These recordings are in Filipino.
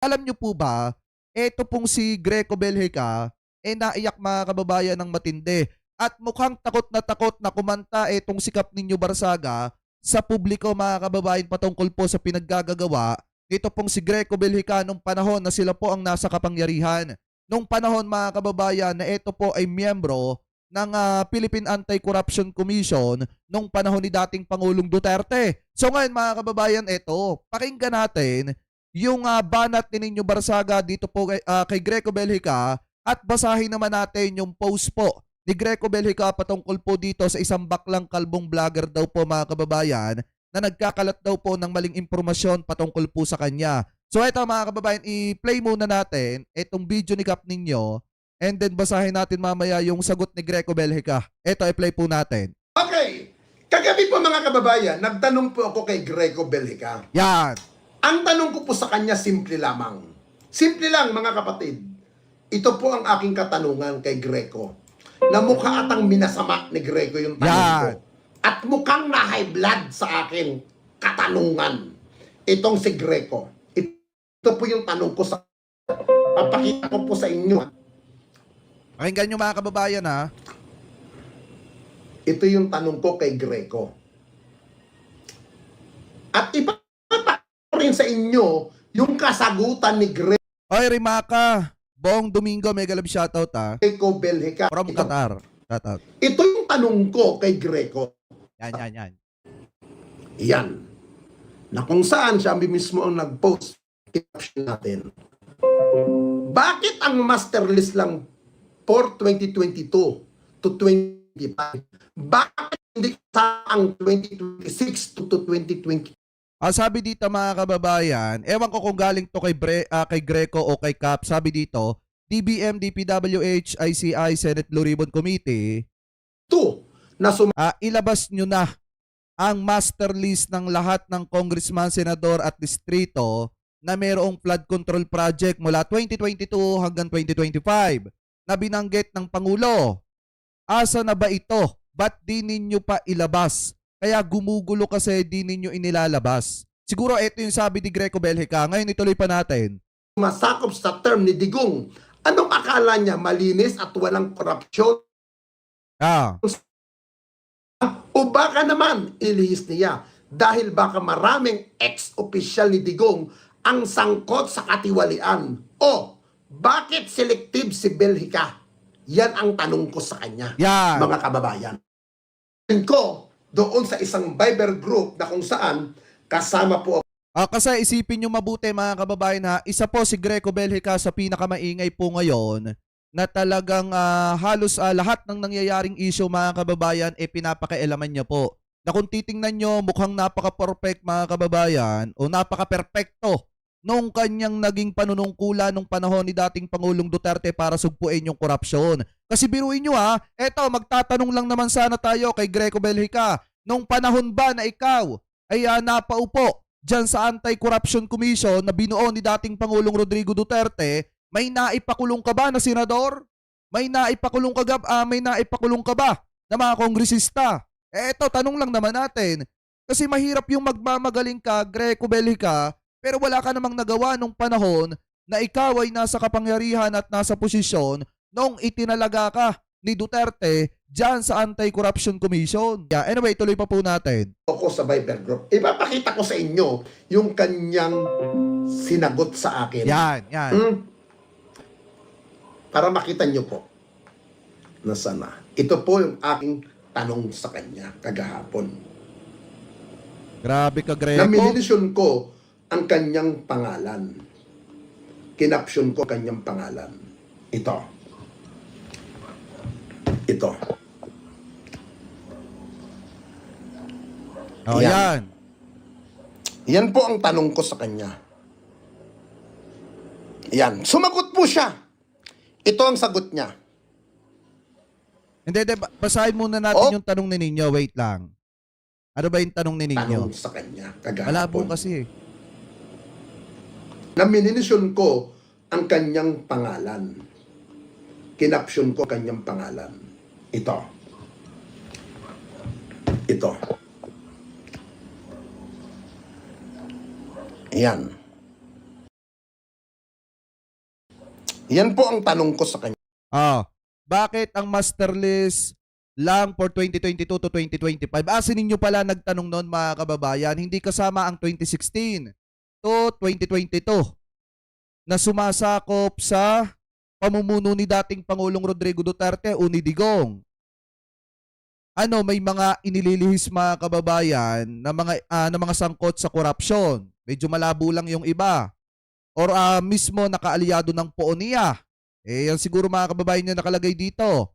alam nyo po ba, eto pong si Greco Belhica, naiyak mga kababayan ng matindi. At mukhang takot na kumanta etong si Kap Ninyo Barsaga sa publiko mga kababayan patungkol po sa pinaggagawa nito pong si Greco Belhica nung panahon na sila po ang nasa kapangyarihan. Nung panahon mga kababayan na ito po ay miyembro ng Philippine Anti-Corruption Commission nung panahon ni dating Pangulong Duterte. So ngayon mga kababayan, ito, pakinggan natin yung banat ni Ninyo Barsaga dito po kay Greco Belhica at basahin naman natin yung post po ni Greco Belhica patungkol po dito sa isang baklang kalbong vlogger daw po mga kababayan na nagkakalat daw po ng maling impormasyon patungkol po sa kanya. So ito mga kababayan, i-play muna natin itong video ni Kap Ninyo. And then basahin natin mamaya yung sagot ni Greco Belhica. Ito, i-play po natin. Okay. Kagabi po mga kababayan, nagtanong po ako kay Greco Belhica. Yan. Ang tanong ko po sa kanya, simple lamang. Simple lang mga kapatid. Ito po ang aking katanungan kay Greco. Na mukha atang minasama ni Greco yung tanong ko. At mukhang na-high blood sa akin katanungan. Itong si Greco. Ito po yung tanong ko sa... Papakita ko po sa inyo. Pakinggan nyo mga kababayan ha. Ito yung tanong ko kay Greco. At ipapakita ko rin sa inyo yung kasagutan ni Oy, Rimaka. Bong Domingo, mega love shoutout ha. Greco Belhica. From Qatar. Shoutout. Ito yung tanong ko kay Greco. Yan. Yan. Na kung saan siya mismo ang nag-post caption natin. Bakit ang master list lang for 2022 to 2025? Bakit hindi sa ang 2026 to 2020? Sabi dito mga kababayan, ewan ko kung galing to kay Greco o kay Cap. Sabi dito, DBM, DPWH, ICI, Senate Blue Ribbon Committee, na ilabas nyo na ang master list ng lahat ng congressman, senador at distrito na mayroong flood control project mula 2022 hanggang 2025 na binanggit ng Pangulo. Asa na ba ito? Ba't di ninyo pa ilabas? Kaya gumugulo kasi di ninyo inilalabas. Siguro ito yung sabi ni Greco Belhica. Ngayon ituloy pa natin. Masakop sa term ni Digong. Anong akala niya? Malinis at walang korupsyon? O baka naman ilihis niya dahil baka maraming ex-official ni Digong ang sangkot sa katiwalian. O bakit selective si Belhica? Yan ang tanong ko sa kanya, mga kababayan. Ko doon sa isang Viber group na kung saan kasama po kasi isipin nyo mabuti mga kababayan ha, isa po si Greco Belhica sa pinakamaingay po ngayon na talagang halos lahat ng nangyayaring issue mga kababayan pinapakialaman niya po. Na kung titingnan nyo mukhang napaka-perfect mga kababayan o napaka-perfecto nung kanyang naging panunungkula nung panahon ni dating Pangulong Duterte para sugpuin yung korupsyon. Kasi biruin nyo ha, eto magtatanong lang naman sana tayo kay Greco Belhica, nung panahon ba na ikaw ay napaupo dyan sa Anti-Corruption Commission na binuo ni dating Pangulong Rodrigo Duterte, may naipakulong ka ba na senador? May naipakulong ka ba na mga kongresista? Eto, tanong lang naman natin. Kasi mahirap yung magmamagaling ka, Greco Belhica, pero wala ka namang nagawa nung panahon na ikaw ay nasa kapangyarihan at nasa posisyon nung itinalaga ka ni Duterte dyan sa Anti-Corruption Commission. Anyway, tuloy pa po natin. Ako sa Viber group, ipapakita ko sa inyo yung kanyang sinagot sa akin. Yan. Para makita nyo po. Nasaan na? Ito po yung aking tanong sa kanya kagahapon. Grabe ka, Greco. Naminisyon ko ang kanyang pangalan. Kinapsyon ko kanyang pangalan. Ito. Yan. Yan po ang tanong ko sa kanya. Yan. Sumagot po siya. Ito ang sagot niya. Hindi, basahin muna natin yung tanong ni Ninyo. Wait lang. Ano ba yung tanong ni Ninyo? Tanong sa kanya kagahapon. Malabo kasi. Naminisyon ko ang kanyang pangalan. Kinapsyon ko kanyang pangalan. Ito. Yan. Yan po ang tanong ko sa kanya. Bakit ang master list lang for 2022 to 2025? Asin ninyo pala nagtanong noon mga kababayan, hindi kasama ang 2016 to 2022 na sumasakop sa pamumuno ni dating Pangulong Rodrigo Duterte o ni Digong. May mga inililihis mga kababayan na mga sangkot sa korupsyon. Medyo malabo lang yung iba. Or mismo nakaalyado ng Pooniya. Yan siguro mga kababayan yung nakalagay dito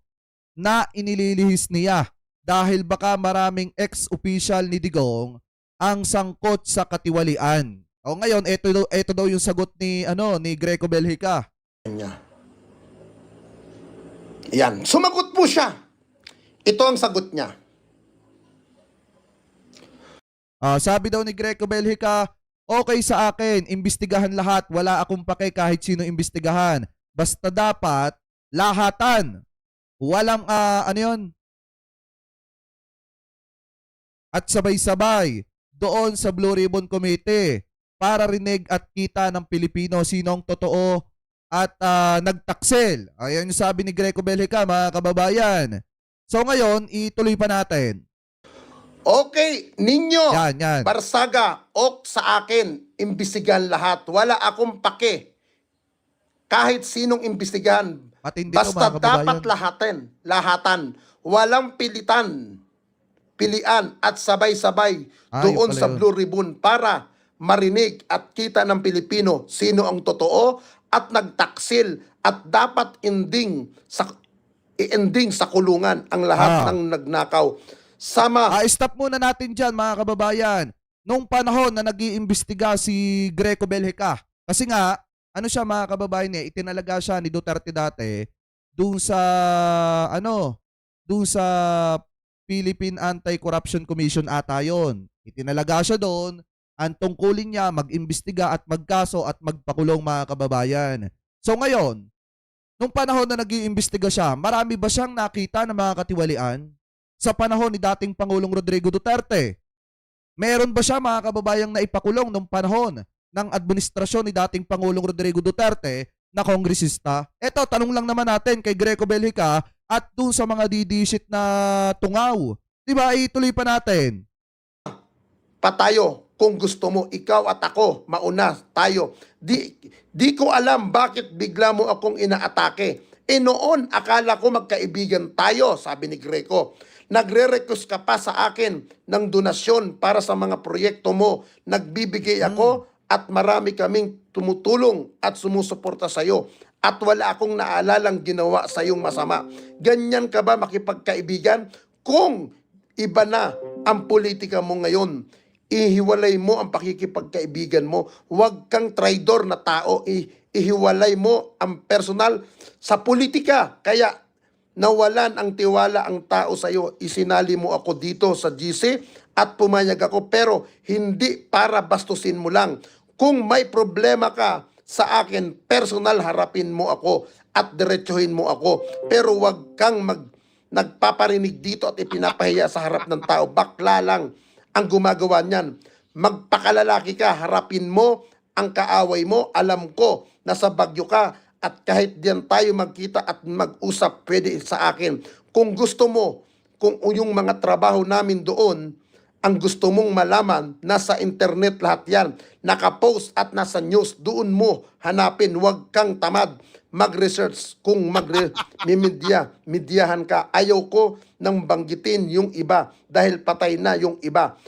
na inililihis niya dahil baka maraming ex-official ni Digong ang sangkot sa katiwalian. Ngayon, ito daw yung sagot ni Greco Belhica. Yan, sumagot po siya. Ito ang sagot niya. Sabi daw ni Greco Belhica, okay sa akin, imbestigahan lahat, wala akong pake kahit sino imbestigahan. Basta dapat lahatan. Walang at sabay-sabay doon sa Blue Ribbon Committee para rinig at kita ng Pilipino sinong totoo at nagtaksel. Ayan yung sabi ni Greco Belhica mga kababayan. So ngayon, ituloy pa natin. Okay, ninyo, Yan. Barsaga, sa akin, imbestigahan lahat. Wala akong pake. Kahit sinong imbestigahan. Matindi Basta to, mga kababayan. dapat lahatan. Walang pilian at sabay-sabay doon yun pala sa yun. Blue Ribbon para marinig at kita ng Pilipino sino ang totoo at nagtaksil at dapat i-ending sa kulungan ang lahat ng nagnakaw. Stop muna natin dyan mga kababayan. Nung panahon na nag-iimbestiga si Greco Belhica, kasi nga, siya mga kababayan itinalaga siya ni Duterte dati doon sa Philippine Anti-Corruption Commission ata yun. Itinalaga siya doon, ang tungkulin niya mag-imbestiga at magkaso at magpakulong mga kababayan. So ngayon, nung panahon na nag-iimbestiga siya, marami ba siyang nakita ng mga katiwalian? Sa panahon ni dating Pangulong Rodrigo Duterte, meron ba siya mga kababayang naipakulong nung panahon ng administrasyon ni dating Pangulong Rodrigo Duterte na kongresista? Eto, tanong lang naman natin kay Greco Belhica at dun sa mga didisit na tungaw. Diba, ituloy pa natin. Patayo, kung gusto mo, ikaw at ako, mauna tayo. Di ko alam bakit bigla mo akong inaatake. Noon, akala ko magkaibigan tayo, sabi ni Greco. Nagre-request ka pa sa akin ng donasyon para sa mga proyekto mo. Nagbibigay ako at marami kaming tumutulong at sumusuporta sa iyo. At wala akong naalalang ginawa sa iyong masama. Ganyan ka ba makipagkaibigan? Kung iba na ang politika mo ngayon, ihiwalay mo ang pakikipagkaibigan mo. Huwag kang traidor na tao. Ihiwalay mo ang personal sa politika. Kaya nawalan ang tiwala ang tao sa iyo. Isinali mo ako dito sa GC at pumayag ako, pero hindi para bastusin mo lang. Kung may problema ka sa akin, personal, harapin mo ako at diretsuhin mo ako. Pero wag kang nagpaparinig dito at ipinapahiya sa harap ng tao. Bakla lang ang gumagawa niyan. Magpakalalaki ka, harapin mo ang kaaway mo. Alam ko na sa Bagyo ka at kahit diyan tayo magkita at mag-usap, pwede sa akin. Kung gusto mo, kung yung mga trabaho namin doon, ang gusto mong malaman, nasa internet lahat yan. Nakapost at nasa news, doon mo hanapin. Huwag kang tamad mag-research kung medyahan ka. Ayaw ko nang banggitin yung iba dahil patay na yung iba.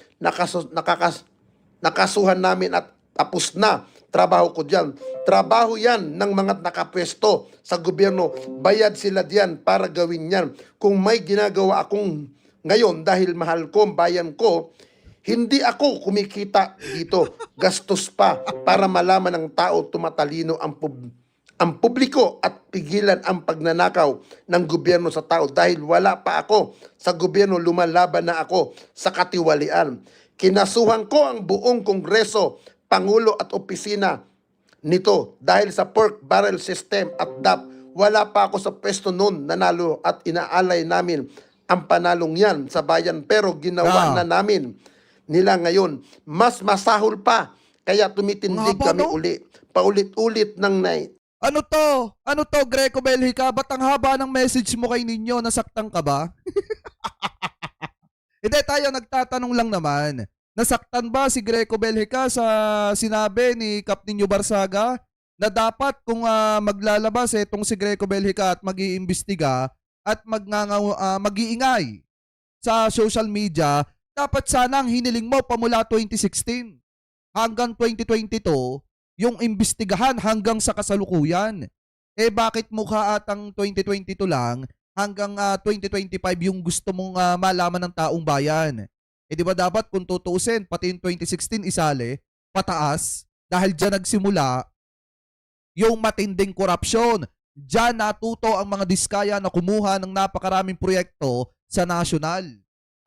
Nakasuhan namin at tapos na trabaho ko dyan. Trabaho yan ng mga nakapwesto sa gobyerno. Bayad sila diyan para gawin yan. Kung may ginagawa akong ngayon dahil mahal ko ang bayan ko, hindi ako kumikita dito. Gastos pa para malaman ng tao tumatalino ang publiko at pigilan ang pagnanakaw ng gobyerno sa tao. Dahil wala pa ako sa gobyerno, lumalaban na ako sa katiwalian. Kinasuhan ko ang buong Kongreso, Pangulo at opisina nito dahil sa pork barrel system at DAP. Wala pa ako sa pwesto noon, nanalo at inaalay namin ang panalong yan sa bayan, pero ginawa na namin nila ngayon. Mas masahol pa, kaya tumitindig kami uli. Paulit-ulit ng Ano to? Ano to, Greco Belhica? Ba't ang haba ng message mo kay Ninyo? Nasaktan ka ba? Hindi, tayo nagtatanong lang naman. Nasaktan ba si Greco Belhica sa sinabi ni Kap Ninyo Barsaga na dapat kung maglalabas itong si Greco Belhica at mag-iimbestiga at mag-iingay sa social media, dapat sana ang hiniling mo pamula 2016 hanggang 2022 yung imbestigahan hanggang sa kasalukuyan. Eh bakit mukha atang 2022 lang hanggang 2025 yung gusto mong malaman ng taong bayan? Eh di ba dapat kung tutuusin pati yung 2016 isali pataas dahil diyan nagsimula yung matinding korupsyon. Diyan natuto ang mga diskaya na kumuha ng napakaraming proyekto sa nasyonal.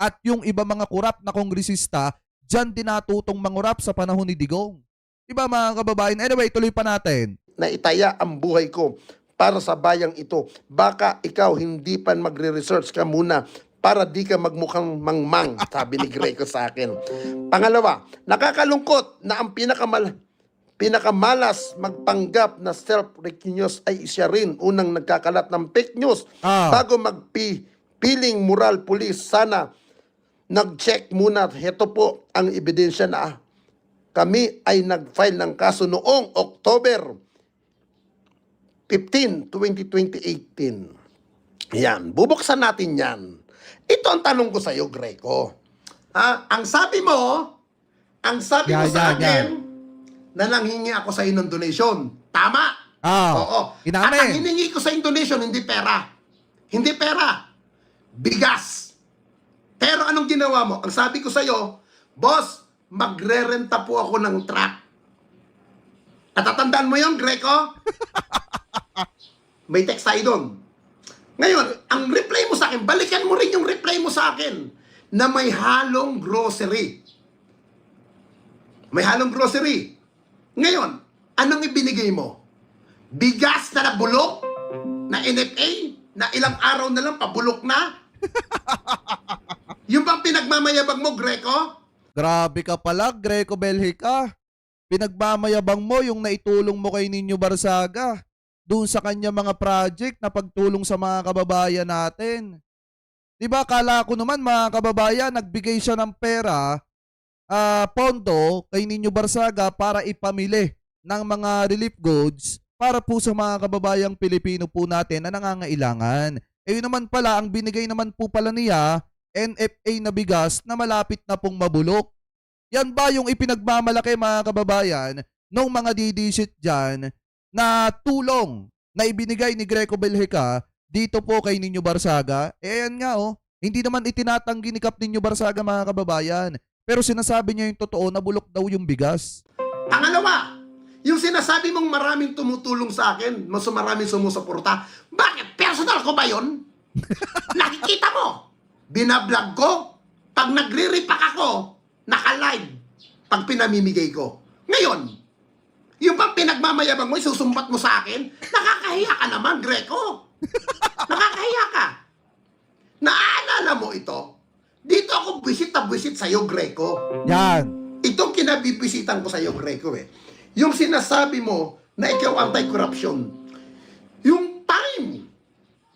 At yung iba mga kurap na kongresista, diyan din natutong mangurap sa panahon ni Digong. Diba mga kababayan? Anyway, tuloy pa natin. Na itaya ang buhay ko para sa bayang ito. Baka ikaw hindi pa magre-research ka muna para di ka magmukhang mangmang, sabi ni Greco sa akin. Pangalawa, nakakalungkot na ang pinakamalas magpanggap na self-fake news ay siya rin unang nagkakalat ng fake news bago magpiling moral police. Sana nag-check muna. Heto po ang ebidensya na kami ay nag-file ng kaso noong October 15, 2018. Yan, bubuksan natin yan. Ito ang tanong ko sa iyo, Greco. Ang sabi mo sa akin na nanghingi ako sa iyo ng donation. Tama? Oo. At ang hiningi ko sa donation, hindi pera. Hindi pera. Bigas. Pero anong ginawa mo? Ang sabi ko sa iyo, boss, magre-renta po ako ng truck. Natatandaan mo yun, Greco? May text tayo doon. Ngayon, ang reply mo sa akin, balikan mo rin yung reply mo sa akin na may halong grocery. May halong grocery. Ngayon, anong ibinigay mo? Bigas na nabulok? Na NFA? Na ilang araw na lang pabulok na? Yung bang pinagmamayabang mo, Greco? Grabe ka pala, Greco Belhica. Pinagmamayabang mo yung naitulong mo kay Ninyo Barsaga doon sa kanya mga project na pagtulong sa mga kababayan natin. Diba, kala ko naman mga kababayan, nagbigay siya ng pera, pondo kay Ninyo Barsaga para ipamili ng mga relief goods para po sa mga kababayang Pilipino po natin na nangangailangan. Eh yun naman pala, ang binigay naman po pala niya, NFA na bigas na malapit na pong mabulok. Yan ba yung ipinagmamalaki mga kababayan nung mga didisit dyan na tulong na ibinigay ni Greco Belhica dito po kay Ninyo Barsaga? Eh yan nga hindi naman itinatanggi ni Kap Ninyo Barsaga mga kababayan. Pero sinasabi niya yung totoo na bulok daw yung bigas. Pangalawa, yung sinasabi mong maraming tumutulong sa akin, mas maraming sumusuporta, bakit? Personal ko ba yun? Nakikita mo? Binablog ko? Pag nagre-repack ako, naka-live pag pinamimigay ko. Ngayon, yung bang pinagmamayabang mo, isusumbat mo sa akin, nakakahiya ka naman, Greco. Nakakahiya ka. Naaalala mo ito? Dito ako buwisit na buwisit sa'yo, Greco. Yan. Itong kinabibisitan ko sa'yo, Greco Yung sinasabi mo na ikaw anti-corruption. Yung time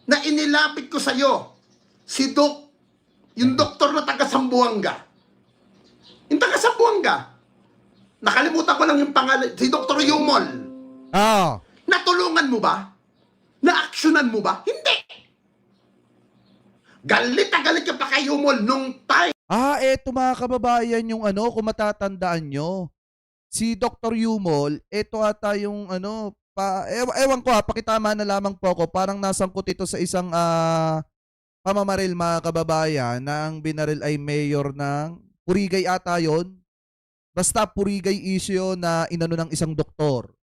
na inilapit ko sa'yo, si yung doktor na taga Sambuanga. Yung taga Sambuanga. Nakalimutan ko lang yung pangalan. Si Dr. Yumol. Natulungan mo ba? Na-actionan mo ba? Hindi. Galit na galit ka pa kay Yumol nung time. Eto mga kababayan yung kung matatandaan nyo. Si Dr. Yumol, eto ata yung ewan ko pakitama na lamang po ako. Parang nasangkot ito sa isang pamamaril mga kababayan na ang binaril ay mayor ng Purigay ata yon. Basta Purigay issue na inano ng isang doktor.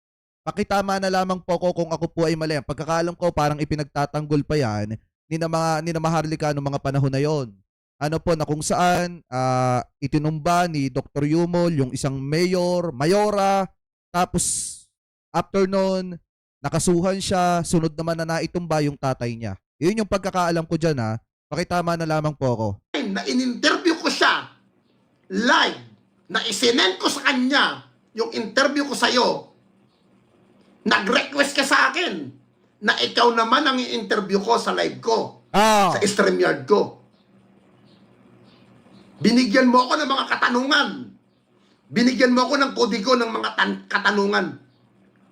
Pakitama na lamang po ko kung ako po ay mali. Pagkakalam ko parang ipinagtatanggol pa yan ni na Maharlika noong mga panahon na yon. Ano po na kung saan itinumba ni Dr. Yumol yung isang mayora, tapos after nun, nakasuhan siya, sunod naman na naitumba yung tatay niya. Yun yung pagkakaalam ko dyan Pakitama na lamang po ako. Na in-interview ko siya live, na isinend ko sa kanya yung interview ko sa'yo, Nag-request ka sa akin na ikaw naman ang i-interview ko sa live ko, Ah, sa StreamYard ko. Binigyan mo ako ng mga katanungan. Binigyan mo ako ng kodigo ng mga katanungan.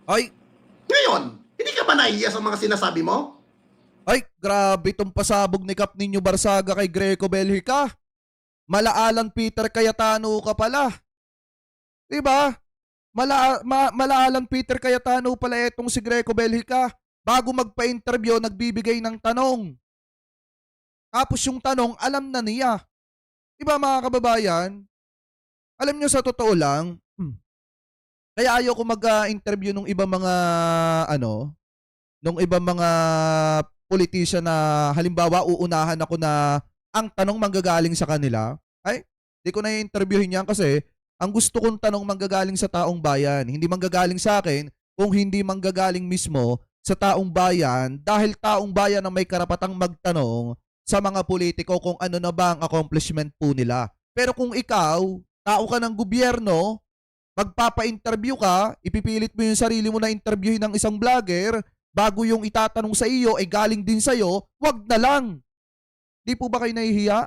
ay, Ngayon, hindi ka ba nahiya sa mga sinasabi mo? ay, grabe tong pasabog ni Kap ninyo Barsaga kay Greco Belhica. Malaalan Peter Cayetano ka pala. Diba? Malaalan Peter Cayetano pala etong si Greco Belhica. Bago magpa-interview, nagbibigay ng tanong. Tapos yung tanong, alam na niya. Diba mga kababayan? Alam nyo sa totoo lang, kaya ayoko mag-interview nung ibang mga, nung ibang mga politician na halimbawa uunahan ako na ang tanong manggagaling sa kanila. Ay, di ko na i-interviewin yan kasi ang gusto kong tanong manggagaling sa taong bayan. Hindi manggagaling sa akin kung hindi manggagaling mismo sa taong bayan dahil taong bayan ang may karapatang magtanong sa mga politiko kung ano na ba ang accomplishment po nila. Pero kung ikaw, tao ka ng gobyerno, magpapa-interview ka, ipipilit mo yung sarili mo na interviewin ng isang vlogger, bago yung itatanong sa iyo ay galing din sa iyo, wag na lang. Di po ba kayo nahihiya,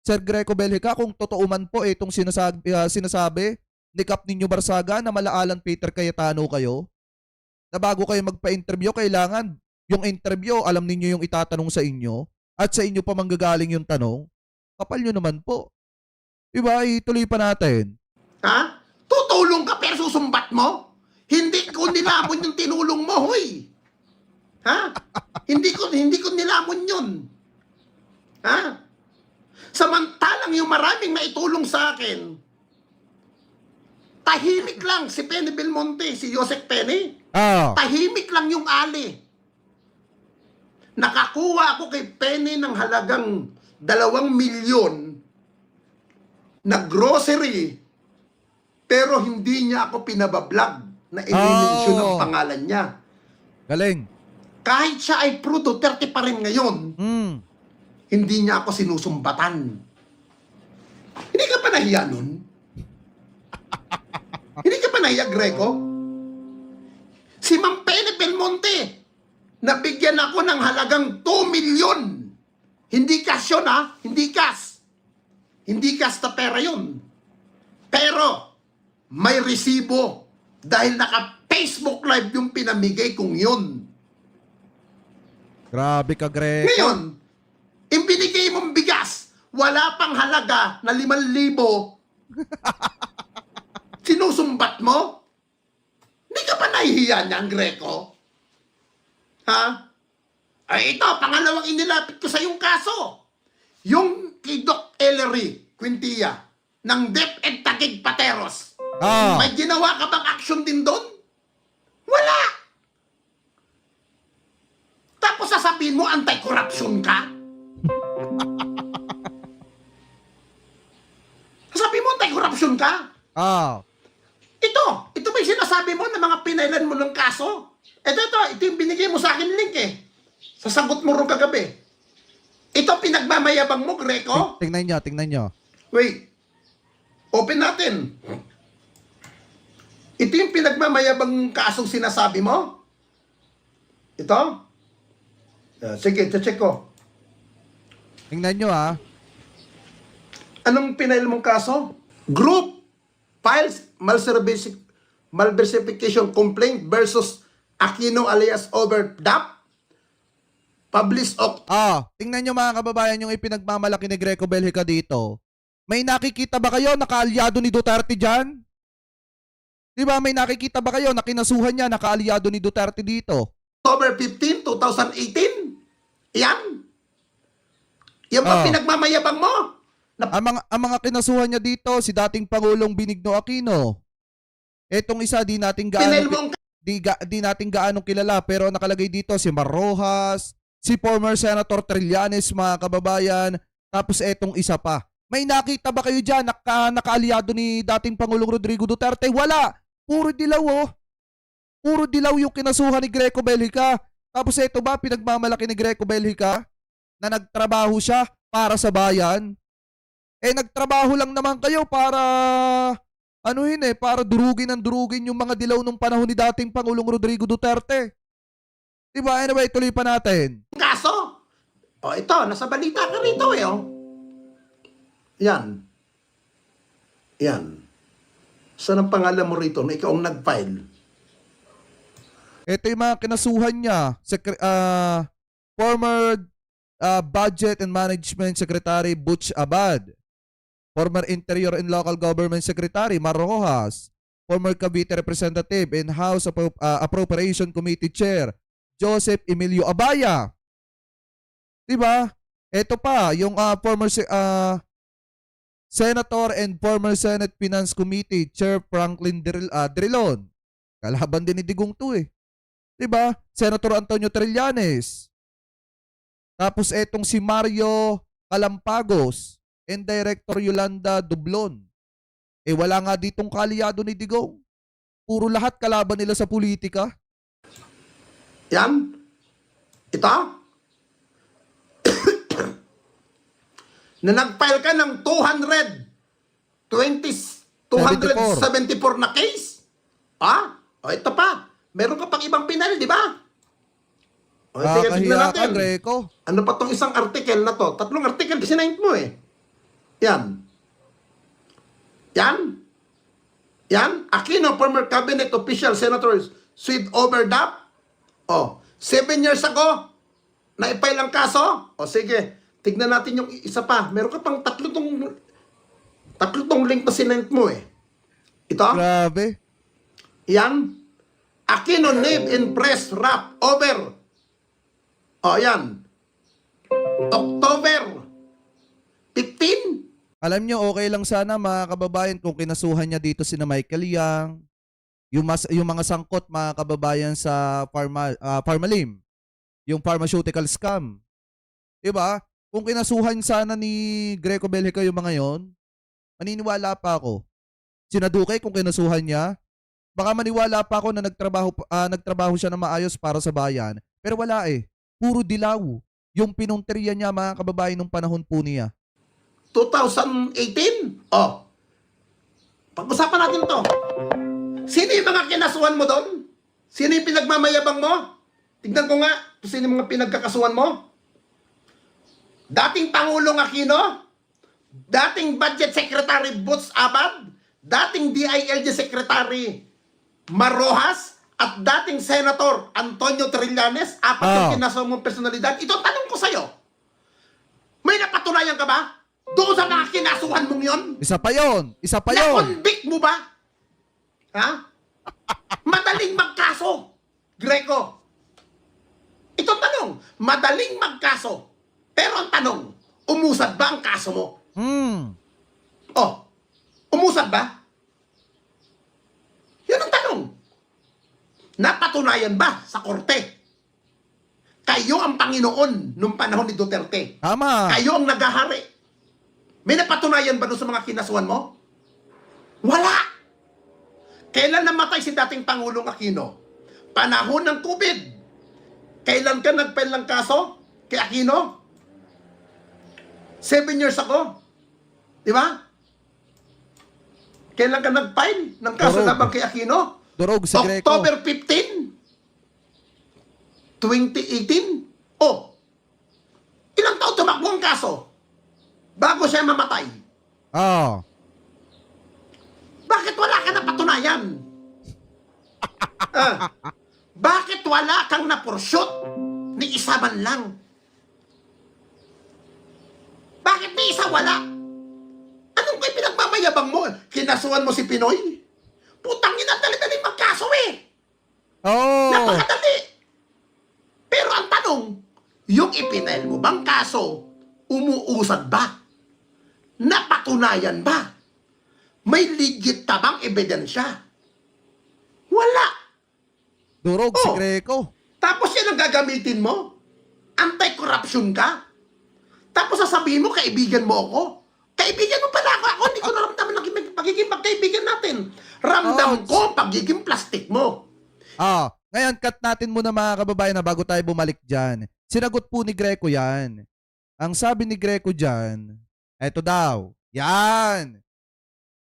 Sir Greco Belhica, kung totoo man po itong sinasabi ni Kap ninyo Barsaga na malaalan Peter Cayetano kayo? Na bago kayo magpa-interview, kailangan yung interview, alam ninyo yung itatanong sa inyo at sa inyo pa manggagaling yung tanong. Kapal nyo naman po. Diba? Ituloy pa natin. Ha? Tutulong ka pero susumbat mo? Hindi ko nilamon yung tinulong mo, hoy. Ha? Hindi ko nilamon yun. Ha? Samantalang yung maraming naitulong sa akin, tahimik lang si Penny Belmonte, si Joseph Penny. Ah, Tahimik lang yung ali. Nakakuha ako kay Penny ng halagang 2 milyon na grocery, pero hindi niya ako pinabablog na i-mention ang pangalan niya. galing. Kahit siya ay pro Duterte pa rin ngayon, hindi niya ako sinusumbatan. Hindi ka pa nahiya nun? Hindi ka pa nahiya, Greco? Si Ma'am Penny Belmonte, nabigyan ako ng halagang 2 milyon. Hindi cash yun, ha? Hindi cash. Hindi cash na pera yun. Pero, may resibo dahil naka-Facebook Live yung pinamigay kong yun. Grabe ka, Greco. Ngayon, yung binigay mong bigas, wala pang halaga na 5,000, sinusumbat mo? Hindi ka pa nahihiya niyan, Greco? Ha? Ay ito, pangalawang inilapit ko sa yung kaso. Yung kay Doc Ellery Quintilla ng DepEd Taguig Pateros. Ah, May ginawa ka bang action din doon? Wala! Tapos sasabihin mo anti-corruption ka? Sasabihin mo anti-corruption ka? ah. Ito ba yung sinasabi mo na mga pinailan mo ng kaso? Ito yung binigay mo sa akin link eh. Sasagot mo rin kagabi. Ito pinagmamayabang mo, Greco? Tingnan nyo. Wait. Open natin. Ito yung pinagmamayabang kasong sinasabi mo? Ito? Sige, check ko. Tingnan nyo, ha. Anong pinail mong kaso? Group files malversification complaint versus Aquino alias Overdap. Published Tingnan nyo mga kababayan yung ipinagmamalaki ni Greco Belhica dito. May nakikita ba kayo na kaalyado ni Duterte dyan? Di ba may nakikita ba kayo na kinasuhan niya na kaalyado ni Duterte dito? October 15, 2018. Yan. Yan ba pinagmamayabang mo? Ang mga kinasuhan niya dito, si dating Pangulong Benigno Aquino. Etong isa, di nating Pinail mo ang di nating gaano kilala, pero nakalagay dito si Mar Rojas, si former Senator Trillanes, mga kababayan, tapos etong isa pa. May nakita ba kayo dyan nakaalyado ni dating Pangulong Rodrigo Duterte? Wala! Puro dilaw, oh. Puro dilaw yung kinasuhan ni Greco Belhica. Tapos eto ba, pinagmamalaki ni Greco Belhica na nagtrabaho siya para sa bayan? Nagtrabaho lang naman kayo para anuhin para durugin yung mga dilaw nung panahon ni dating Pangulong Rodrigo Duterte. Diba? Anyway, tuloy pa natin. Kaso, ito, nasa balita ka rito Yan. Yan. Saan ang pangalan mo rito na ikaw ang nag-file? Ito yung mga kinasuhan niya. Former Budget and Management Secretary Butch Abad. Former Interior and Local Government Secretary Mar Rojas. Former Cavite Representative and House Appropriation Committee Chair Joseph Emilio Abaya. Diba? Ito pa, yung former Senator and former Senate Finance Committee Chair Franklin Drilon. Kalaban din ni Digong to Diba? Senator Antonio Trillanes. Tapos etong si Mario Calampagos and Director Yolanda Dublon. Wala nga ditong kalyado ni Digong. Puro lahat kalaban nila sa politika. Yan. Ito. Na nag-file ka ng 274 na case. Ito pa. Meron ka pang ibang pinal, di ba? Tingnan Kakahiya ka, natin. Greco. Ano pa tong isang article na to? 3 article sinayint mo Yan. Yan. Yan. Aquino, former cabinet official, senators, sued over DAP. 7 years ago, na-file ang kaso. Sige. Tignan natin yung isa pa. Meron ka pang tatlo tong link na sinayint mo Ito. Grabe. Yan. Aquino name in press rap over. Yan. October 15. Alam nyo, okay lang sana mga kababayan kung kinasuhan niya dito sina Michael Yang, yung mga sangkot mga kababayan sa Pharmalim, yung pharmaceutical scam. Diba? Kung kinasuhan sana ni Greco Belhica yung mga yon, maniniwala pa ako. Sinadukay kung kinasuhan niya, baka maniwala pa ako na nagtrabaho siya na maayos para sa bayan. Pero wala Puro dilaw. Yung pinunteriya niya mga kababayan nung panahon po niya. 2018? Pag-usapan natin to. Sino yung mga kinasuhan mo doon? Sino yung pinagmamayabang mo? Tignan ko nga kung sino yung mga pinagkakasuhan mo. Dating Pangulong Aquino, dating Budget Secretary Butch Abad, dating DILG Secretary Mar Rojas, at dating Senator Antonio Trillanes, 4 yung kinasuhan mong personalidad. Ito tanong ko sa'yo. May napatunayan ka ba? Doon sa mga kinasuhan mong yon? Isa pa yon. Na-convict mo ba? Madaling magkaso, Greco. Ito tanong, madaling magkaso. Pero ang tanong, umusad ba ang kaso mo? Umusad ba? Yun ang tanong. Napatunayan ba sa korte? Kayo ang Panginoon nung panahon ni Duterte. Tama. Kayo ang nagahari. May napatunayan ba doon sa mga kinasuhan mo? Wala. Kailan namatay si dating Pangulong Aquino? Panahon ng COVID. Kailan ka nag-file ng kaso kay Aquino? 7 years ago. Di ba? Kailan ka nag-file ng kaso laban kay Aquino? Durog si Greco. October 15, 2018. Ilang taon tumakbo ang kaso bago siya mamatay? Bakit wala ka napatunayan? Bakit wala kang napurshoot ni isa man lang? Bakit ni isa wala? Anong kayo pinagmamayabang mo? Kinasuhan mo si Pinoy? Putang ina, dali-dali magkaso Napakadali. Pero ang tanong, yung ipinail mo bang kaso, umuusad ba? Napatunayan ba? May legit ka bang ebidensya? Wala. Durog si Greco. Tapos yan ang gagamitin mo? Anti-corruption ka? Tapos sasabihin mo, kaibigan mo ako? Kaibigan mo pala ako. Hindi ko naramdaman ng pagiging magkaibigan natin. Ramdam ko pagiging plastic mo. Ngayon, cut natin muna mga kababayan na bago tayo bumalik dyan. Sinagot po ni Greco yan. Ang sabi ni Greco dyan, eto daw, yan.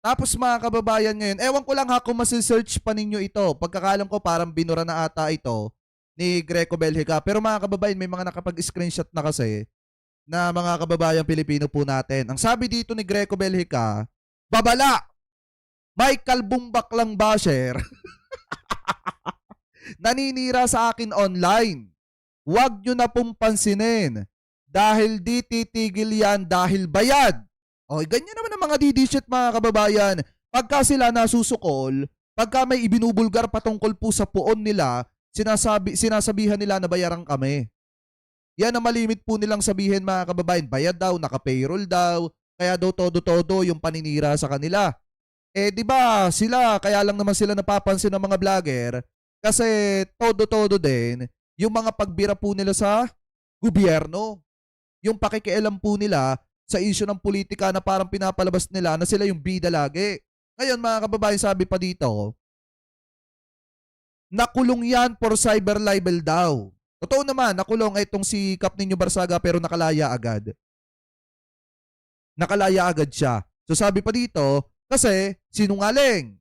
Tapos mga kababayan ngayon, ewan ko lang ha kung masisearch pa ninyo ito. Pagkakalam ko parang binura na ata ito ni Greco Belhica. Pero mga kababayan, may mga nakapag-screenshot na kasi na mga kababayan Pilipino po natin. Ang sabi dito ni Greco Belhica, babala! May kalbong baklang basher naninira sa akin online. Huwag nyo na pong pansinin dahil di titigil yan dahil bayad. Okay, ganyan naman ang mga didishit mga kababayan. Pagka sila nasusukol, pagka may ibinubulgar patungkol po sa puon nila, sinasabihan nila na bayaran kami. Yan ang malimit po nilang sabihin mga kababayan. Bayad daw, naka-payroll daw, kaya daw todo-todo yung paninira sa kanila. Eh di ba sila, kaya lang naman sila napapansin ng mga vlogger kasi todo-todo din yung mga pagbira po nila sa gobyerno. Yung pakikialam po nila sa issue ng politika na parang pinapalabas nila na sila yung bida lagi. Ngayon mga kababayan, sabi pa dito, nakulong yan for cyber libel daw. Totoo naman, nakulong itong si Kap Ninyo Barsaga pero nakalaya agad. Nakalaya agad siya. So sabi pa dito, kasi sinungaling.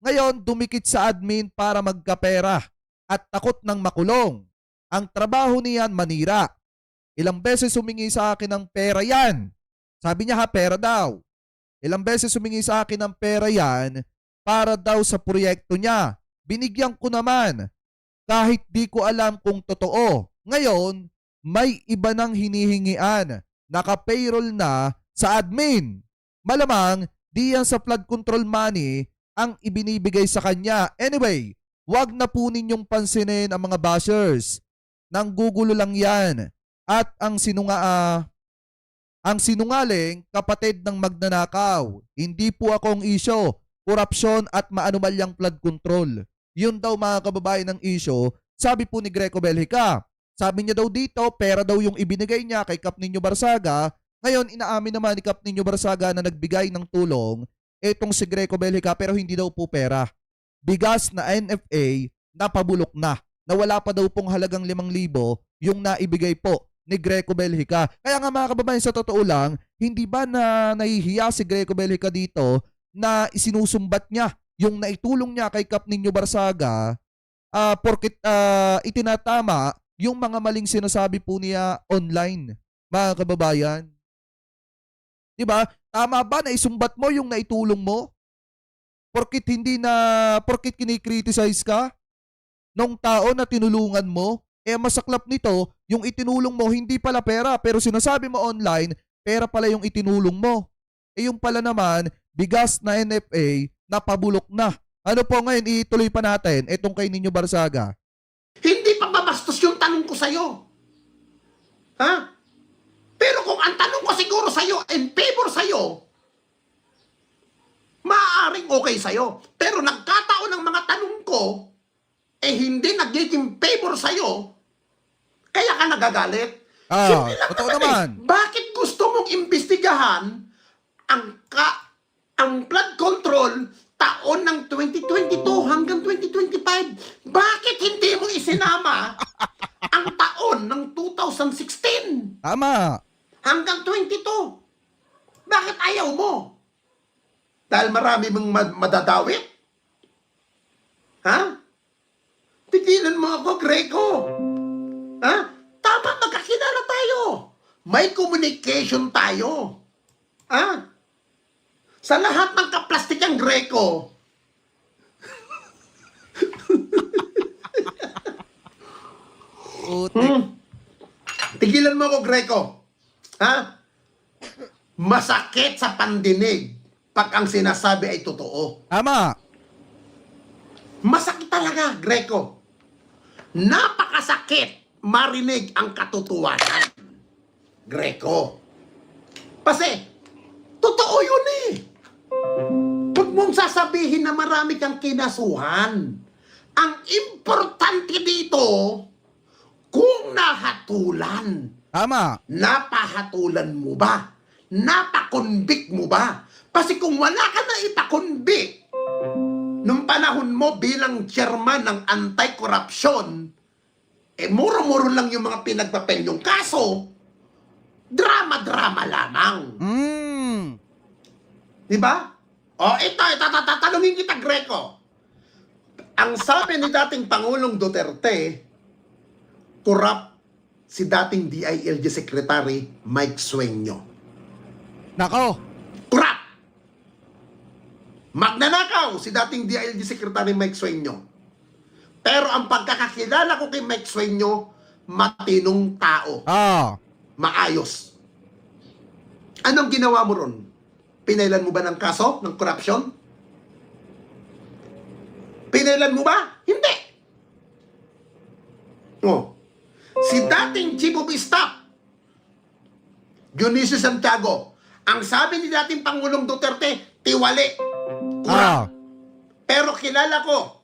Ngayon, dumikit sa admin para magkapera at takot ng makulong. Ang trabaho niyan manira. Ilang beses humingi sa akin ng pera yan. Sabi niya ha, pera daw. Ilang beses humingi sa akin ng pera yan para daw sa proyekto niya. Binigyan ko naman kahit di ko alam kung totoo. Ngayon, may iba nang hinihingian. Naka-payroll na sa admin. Malamang, di yan sa flood control money ang ibinibigay sa kanya. Anyway, wag na po ninyong pansinin ang mga bashers. Nanggugulo lang yan. At ang sinungaling, kapatid ng magnanakaw. Hindi po akong isyo, korupsyon at maanumalyang flood control. Yun daw mga kababayan ng isyo, sabi po ni Greco Belhica. Sabi niya daw dito, pera daw yung ibinigay niya kay Kap Ninyo Barsaga. Ngayon, inaamin naman ni Kap Ninyo Barsaga na nagbigay ng tulong etong si Greco Belhica pero hindi daw po pera. Bigas na NFA na pabulok na wala pa daw pong halagang 5,000 yung naibigay po ni Greco Belhica. Kaya nga mga kababayan, sa totoo lang, hindi ba na nahihiya si Greco Belhica dito na isinusumbat niya yung naitulong niya kay Kap Ninyo Barsaga porkit itinatama yung mga maling sinasabi po niya online, mga kababayan. Diba? Tama ba na isumbat mo yung naitulong mo? Porkit kinikriticize ka nung tao na tinulungan mo? Eh masaklap nito, yung itinulong mo hindi pala pera pero sinasabi mo online, pera pala yung itinulong mo. Eh yung pala naman, bigas na NFA na pabulok na. Ano po ngayon, ituloy pa natin itong kay Ninyo Barsaga. Hindi pagbabastos yung tanong ko sa'yo. Ha? Pero kung ang tanong ko siguro sa'yo, in favor sa'yo, maaaring okay sa'yo. Pero nagkataon ng mga tanong ko, hindi nagiging favor sa'yo, kaya ka nagagalit. Simple lang Totoo naman naman. Bakit gusto mong imbestigahan ang flood control taon ng 2022 hanggang 2025? Bakit hindi mo isinama ang taon ng 2016 Tama. hanggang 22? Bakit ayaw mo? Dahil marami mong madadawit? Ha? Tigilan mo ako, Greco. Ha? Tama, magkakilala tayo. May communication tayo. Ha? Sa lahat ng kaplastikang Greco, tigilan mo ako, Greco. Ha? Masakit sa pandinig pag ang sinasabi ay totoo. Tama. Masakit talaga, Greco. Napakasakit marinig ang katotohanan, Greco. Kasi, totoo yun eh. Huwag mong sasabihin na marami kang kinasuhan. Ang importante dito, kung nahatulan. Tama. Napahatulan mo ba? Napakonvict mo ba? Kasi kung wala ka na ipakonvict, nung panahon mo bilang chairman ng anti-corruption, muro-muro lang yung mga pinagpapenyong kaso, drama-drama lamang. Mm. Di ba? tatanungin kita, Greco. Ang sabi ni dating Pangulong Duterte, corrupt si dating DILG Secretary Mike Sueño. Nako. Corrupt! Magnanakaw si dating DILG Secretary Mike Sueño. Pero ang pagkakakilala ko kay Mike Sueño, matinong tao. Maayos. Anong ginawa mo ron? Pinailan mo ba ng kaso ng corruption? Pinailan mo ba? Hindi. Si dating Chief of Staff, Dionisio Santiago, ang sabi ni dating Pangulong Duterte, tiwali. Corrupt. Pero kilala ko,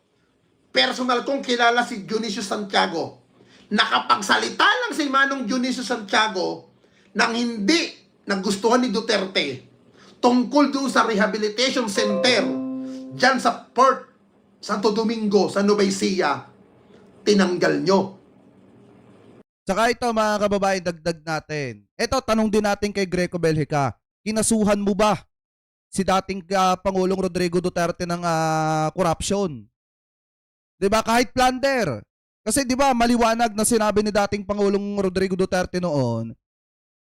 personal kong kilala si Dionisio Santiago. Nakapagsalita lang si Manong Dionisio Santiago nang hindi nagustuhan ni Duterte tungkol doon sa rehabilitation center dyan sa Port Santo Domingo, sa Nueva Ecija, tinanggal nyo. Saka ito mga kababayan, dagdag natin. Ito, tanong din natin kay Greco Belhica. Kinasuhan mo ba si dating Pangulong Rodrigo Duterte ng corruption? 'Di ba? Kahit plunder. Kasi 'di ba, maliwanag na sinabi ni dating Pangulong Rodrigo Duterte noon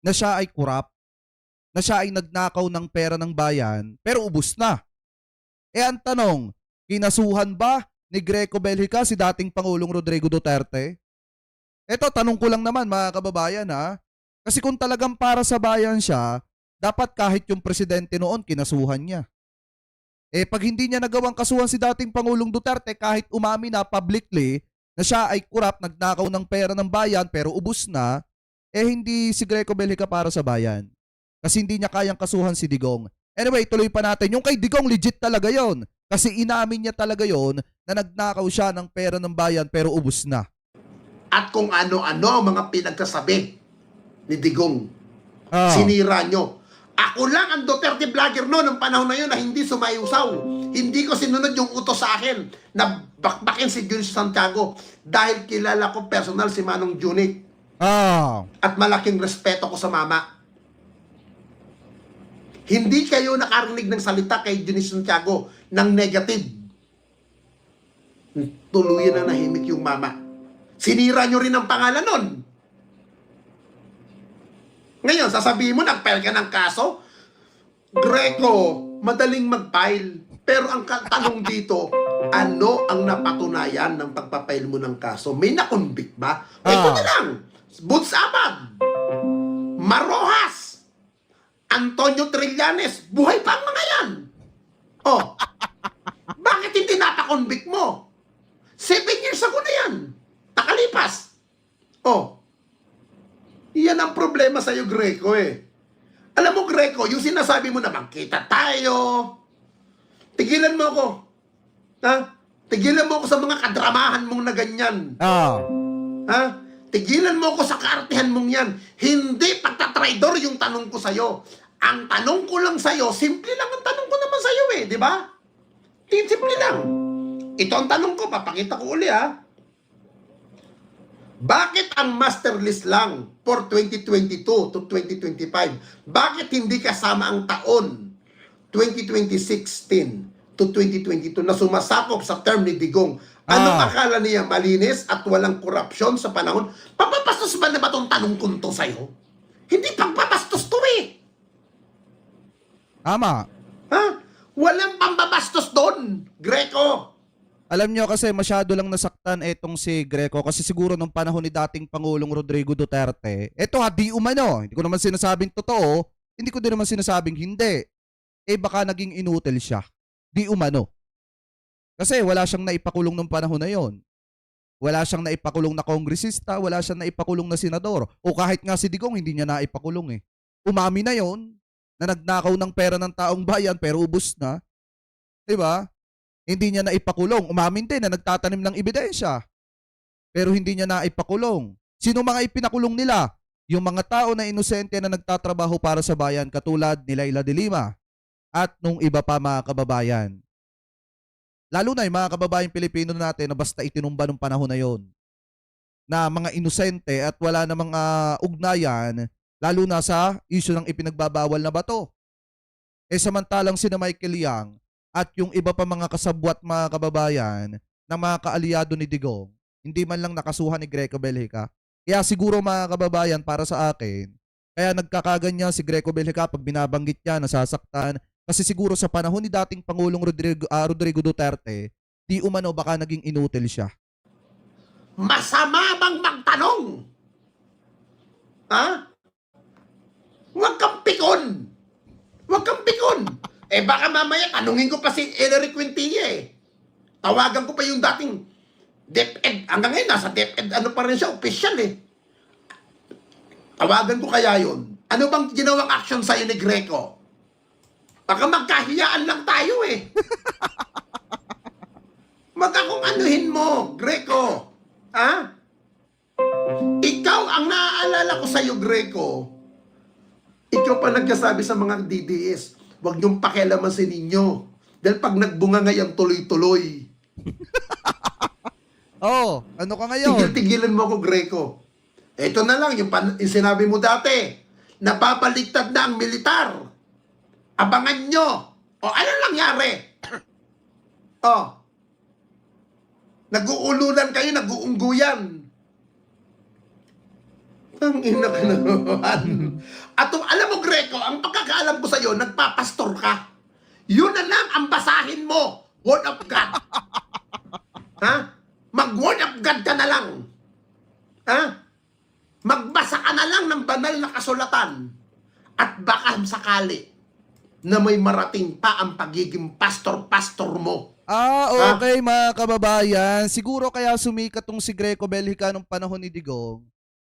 na siya ay corrupt, na siya ay nagnakaw ng pera ng bayan, pero ubos na. Ang tanong, kinasuhan ba ni Greco Belhica si dating Pangulong Rodrigo Duterte? Ito, tanong ko lang naman mga kababayan ha. Kasi kung talagang para sa bayan siya, dapat kahit yung presidente noon, kinasuhan niya. Pag hindi niya nagawang kasuhan si dating Pangulong Duterte, kahit umami na publicly na siya ay corrupt, nagnakaw ng pera ng bayan pero ubos na, hindi si Greco Belhica para sa bayan. Kasi hindi niya kayang kasuhan si Digong. Anyway, tuloy pa natin. Yung kay Digong, legit talaga yon. Kasi inamin niya talaga yon na nagnakaw siya ng pera ng bayan pero ubos na. At kung ano-ano ang mga pinagkasabi ni Digong. Sinira nyo. Ako lang ang Duterte vlogger noon ng panahon na yun na hindi sumayusaw. Hindi ko sinunod yung utos sa akin na bakbakin si Dionisio Santiago dahil kilala ko personal si Manong Junit. At malaking respeto ko sa mama. Hindi kayo nakarinig ng salita kay Dionisio Santiago ng negative. Tuluyan na nahimik yung mama. Sinira nyo rin ang pangalan nun. Ngayon, sasabihin mo, nag-file ka ng kaso? Greco, madaling mag-file. Pero ang tanong dito, ano ang napatunayan ng pagpapail mo ng kaso? May nakonvict ba? Ito na lang. Boots Abad, Marojas, Antonio Trillanes, buhay pa ang mga yan. Bakit hindi napakonvict mo? 7 years ago na yan. Nakalipas. Yan ang problema sa'yo, Greco Alam mo, Greco, yung sinasabi mo na magkita tayo, tigilan mo ako. Tigilan mo ako sa mga kadramahan mong na ganyan. Tigilan mo ako sa kaartihan mong yan. Hindi pagtatraidor yung tanong ko sa'yo. Ang tanong ko lang sa'yo, simple lang ang tanong ko naman sa'yo di ba? Simple lang. Ito ang tanong ko, papakita ko uli Bakit ang master list lang for 2022 to 2025? Bakit hindi kasama ang taon 2016 to 2022 na sumasakop sa term ni Digong? Anong akala niya? Malinis at walang korupsyon sa panahon? Papapastos ba na ba itong tanong ko to sa'yo? Hindi pagpapastos to Tama. Walang pambabastos doon, Greco. Alam nyo kasi masyado lang nasaktan etong si Greco kasi siguro nung panahon ni dating Pangulong Rodrigo Duterte, di umano, hindi ko naman sinasabing totoo, hindi ko din naman sinasabing hindi. Baka naging inutil siya. Di umano. Kasi wala siyang naipakulong nung panahon na yon. Wala siyang naipakulong na kongresista, wala siyang naipakulong na senador. O kahit nga si Digong, hindi niya naipakulong Umami na yon na nagnakaw ng pera ng taong bayan pero ubos na. Diba? Hindi niya naipakulong. Umamin din na nagtatanim ng ebidensya. Pero hindi niya naipakulong. Sino mga ipinakulong nila? Yung mga tao na inosente na nagtatrabaho para sa bayan katulad ni Leila de Lima at nung iba pa mga kababayan. Lalo na yung mga kababayan Pilipino natin na basta itinumba nung panahon na yon. Na mga inosente at wala na mga ugnayan lalo na sa issue ng ipinagbabawal na bato. Samantalang sina Michael Yang at yung iba pa mga kasabwat mga kababayan ng mga kaalyado ni Digong, hindi man lang nakasuhan ni Greco Belhica. Kaya siguro mga kababayan para sa akin, kaya nagkakaganyan si Greco Belhica pag binabanggit niya, nasasaktan. Kasi siguro sa panahon ni dating Pangulong Rodrigo Duterte, di umano baka naging inutil siya. Masama bang magtanong? Ha? Huwag kang pikon. Huwag kang pikon. Baka mamaya tanungin ko pa si Ellery Quintilla Tawagan ko pa yung dating DepEd. Hanggang ngayon, nasa DepEd, ano pa rin siya, official Tawagan ko kaya yun. Ano bang ginawang action sa'yo ni Greco? Baka magkahiyaan lang tayo Wag akong anuhin mo, Greco. Ha? Ikaw, ang naaalala ko sa'yo, Greco, ikaw pa nagkasabi sa mga DDS, huwag niyong pakialaman si Ninyo. Dahil pag nagbunga ngayon, tuloy-tuloy. Ano ka ngayon? Tigil-tigilan mo ako, Greco. Ito na lang, yung sinabi mo dati, napapaliktad na ang militar. Abangan nyo. Ano nangyari? Nag-uulunan kayo, nag-uungguyan. Ang ina ka na naman. At alam mo, Greco, ang pagkakaalam ko sa'yo, nagpapastor ka. Yun na lang ang basahin mo. Word of God. Ha? Mag-word of God ka na lang. Ha? Magbasa ka na lang ng banal na kasulatan. At baka sakali na may marating pa ang pagiging pastor-pastor mo. Okay mga kababayan. Siguro kaya sumikat tong si Greco Belhica nung panahon ni Digong.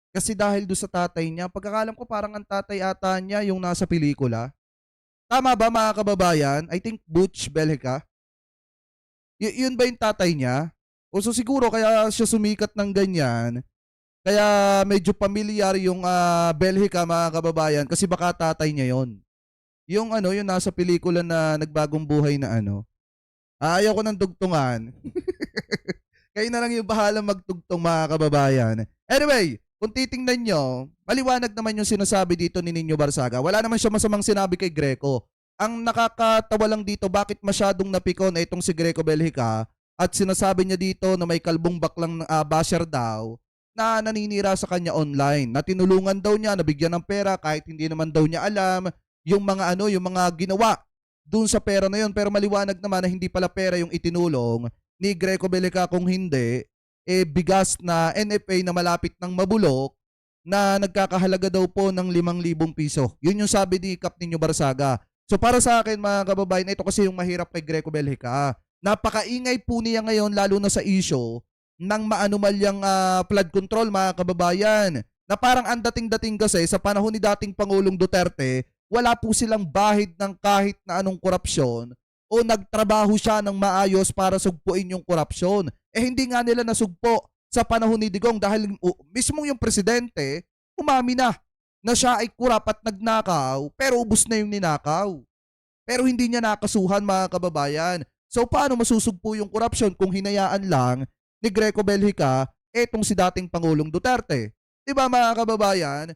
Kasi dahil doon sa tatay niya, pagkakalam ko parang ang tatay ata niya yung nasa pelikula. Tama ba mga kababayan? I think Butch Belhica. Yun ba yung tatay niya? So siguro kaya siya sumikat ng ganyan. Kaya medyo pamilyar yung Belhica mga kababayan kasi baka tatay niya yon. Yung yung nasa pelikula na nagbagong buhay na ayaw ko ng dugtungan. Kayo na lang yung bahala magtugtong mga kababayan. Anyway, kung titingnan nyo, maliwanag naman yung sinasabi dito ni Nino Barsaga. Wala naman siya masamang sinabi kay Greco. Ang nakakatawa lang dito, bakit masyadong napikon itong si Greco Belhica at sinasabi niya dito na may kalbong baklang basher daw na naninira sa kanya online. Na tinulungan daw niya, nabigyan ng pera kahit hindi naman daw niya alam yung mga yung mga ginawa dun sa pera na yun. Pero maliwanag naman na hindi pala pera yung itinulong ni Greco Belhica, kung hindi, bigas na NFA na malapit ng mabulok na nagkakahalaga daw po ng 5,000 piso. Yun yung sabi ni Kap Nino Barsaga. So para sa akin mga kababayan, ito kasi yung mahirap kay Greco Belhica. Napakaingay po niya ngayon lalo na sa issue ng maanumalyang flood control mga kababayan. Na parang ang dating-dating kasi sa panahon ni dating Pangulong Duterte, wala po silang bahid ng kahit na anong korupsyon o nagtrabaho siya ng maayos para sugpuin yung korupsyon. Hindi nga nila nasugpo sa panahon ni Digong dahil mismo yung presidente umami na siya ay kurap at nagnakaw pero ubos na yung ninakaw. Pero hindi niya nakasuhan mga kababayan. So paano masusugpo yung korupsyon kung hinayaan lang ni Greco Belhica etong si dating Pangulong Duterte? Diba mga kababayan?